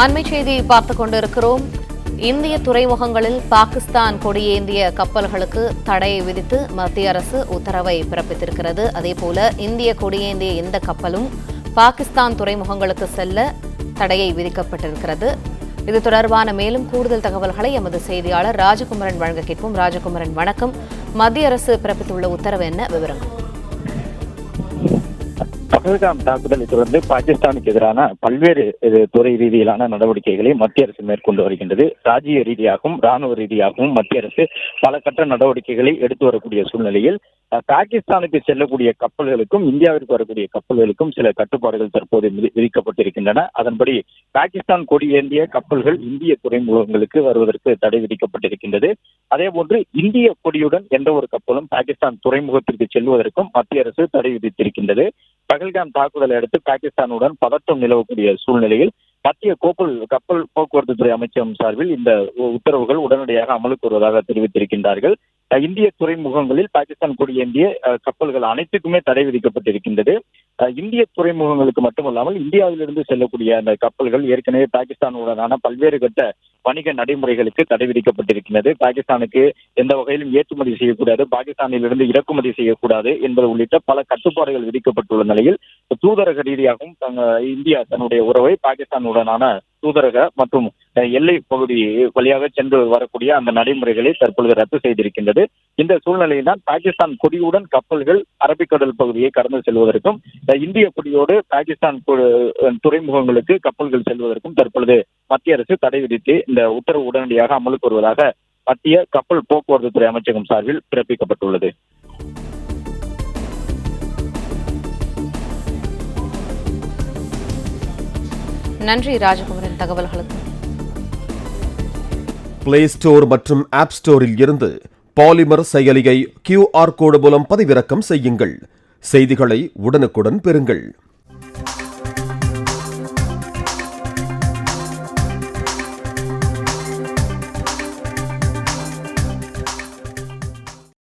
அண்மை செய்தி பார்த்துக் கொண்டிருக்கிறோம். இந்திய துறைமுகங்களில் பாகிஸ்தான் கொடியேந்திய கப்பல்களுக்கு தடை விதித்து மத்திய அரசு உத்தரவை பிறப்பித்திருக்கிறது. அதேபோல இந்திய கொடியேந்திய எந்த கப்பலும் பாகிஸ்தான் துறைமுகங்களுக்கு செல்ல தடையை விதிக்கப்பட்டிருக்கிறது. இது தொடர்பான மேலும் கூடுதல் தகவல்களை எமது செய்தியாளர் ராஜகுமரன் வழங்க கேட்போம். ராஜகுமரன், வணக்கம். மத்திய அரசு பிறப்பித்துள்ள உத்தரவு என்ன, விவரங்கள்? பகல்காம் தாக்குதலை தொடர்ந்து பாகிஸ்தானுக்கு எதிரான பல்வேறு துறை ரீதியிலான நடவடிக்கைகளை மத்திய அரசு மேற்கொண்டு வருகின்றது. ராஜ்ஜிய ரீதியாகவும் ராணுவ ரீதியாகவும் மத்திய அரசு பல கட்ட நடவடிக்கைகளை எடுத்து வரக்கூடிய சூழ்நிலையில் பாகிஸ்தானுக்கு செல்லக்கூடிய கப்பல்களுக்கும் இந்தியாவிற்கு வரக்கூடிய கப்பல்களுக்கும் சில கட்டுப்பாடுகள் தற்போது விதிக்கப்பட்டிருக்கின்றன. அதன்படி பாகிஸ்தான் கொடியேந்திய கப்பல்கள் இந்திய துறைமுகங்களுக்கு வருவதற்கு தடை விதிக்கப்பட்டிருக்கின்றது. அதேபோன்று இந்திய கொடியுடன் எந்த ஒரு கப்பலும் பாகிஸ்தான் துறைமுகத்திற்கு செல்வதற்கும் மத்திய அரசு தடை விதித்திருக்கின்றது. பகல்காம் தாக்குதலை அடுத்து பாகிஸ்தானுடன் பதட்டம் நிலவக்கூடிய சூழ்நிலையில் மத்திய கப்பல் போக்குவரத்து துறை அமைச்சகம் சார்பில் இந்த உத்தரவுகள் உடனடியாக அமலுக்கு வருவதாக தெரிவித்திருக்கின்றார்கள். இந்திய துறைமுகங்களில் பாகிஸ்தான் கொடியேந்திய கப்பல்கள் அனைத்துக்குமே தடை விதிக்கப்பட்டிருக்கின்றது. இந்திய துறைமுகங்களுக்கு மட்டுமல்லாமல் இந்தியாவிலிருந்து செல்லக்கூடிய அந்த கப்பல்கள் ஏற்கனவே பாகிஸ்தானுடனான பல்வேறு கட்ட வணிக நடைமுறைகளுக்கு தடை விதிக்கப்பட்டிருக்கின்றது. பாகிஸ்தானுக்கு எந்த வகையிலும் ஏற்றுமதி செய்யக்கூடாது, பாகிஸ்தானிலிருந்து இறக்குமதி செய்யக்கூடாது என்பது உள்ளிட்ட பல கட்டுப்பாடுகள் விதிக்கப்பட்டுள்ள நிலையில் தூதரக ரீதியாகவும் இந்தியா தன்னுடைய உறவை பாகிஸ்தானுடனான தூதரக மற்றும் எல்லை பகுதி வழியாக சென்று வரக்கூடிய அந்த நடைமுறைகளை தற்பொழுது ரத்து செய்திருக்கின்றது. இந்த சூழ்நிலையில் தான் பாகிஸ்தான் கொடியுடன் கப்பல்கள் அரபிக்கடல் பகுதியை கடந்து செல்வதற்கும் இந்திய கொடியோடு பாகிஸ்தான் துறைமுகங்களுக்கு கப்பல்கள் செல்வதற்கும் தற்பொழுது மத்திய அரசு தடை விதித்து இந்த உத்தரவு உடனடியாக அமலுக்கு வருவதாக மத்திய கப்பல் போக்குவரத்து துறை அமைச்சகம் சார்பில் பிறப்பிக்கப்பட்டுள்ளது. நன்றி ராஜகுமரன் தகவல்களுக்கு. பிளே ஸ்டோர் மற்றும் ஆப் ஸ்டோரில் இருந்து பாலிமர் செயலியை QR கோடு மூலம் பதிவிறக்கம் செய்யுங்கள். செய்திகளை உடனுக்குடன் பெறுங்கள்.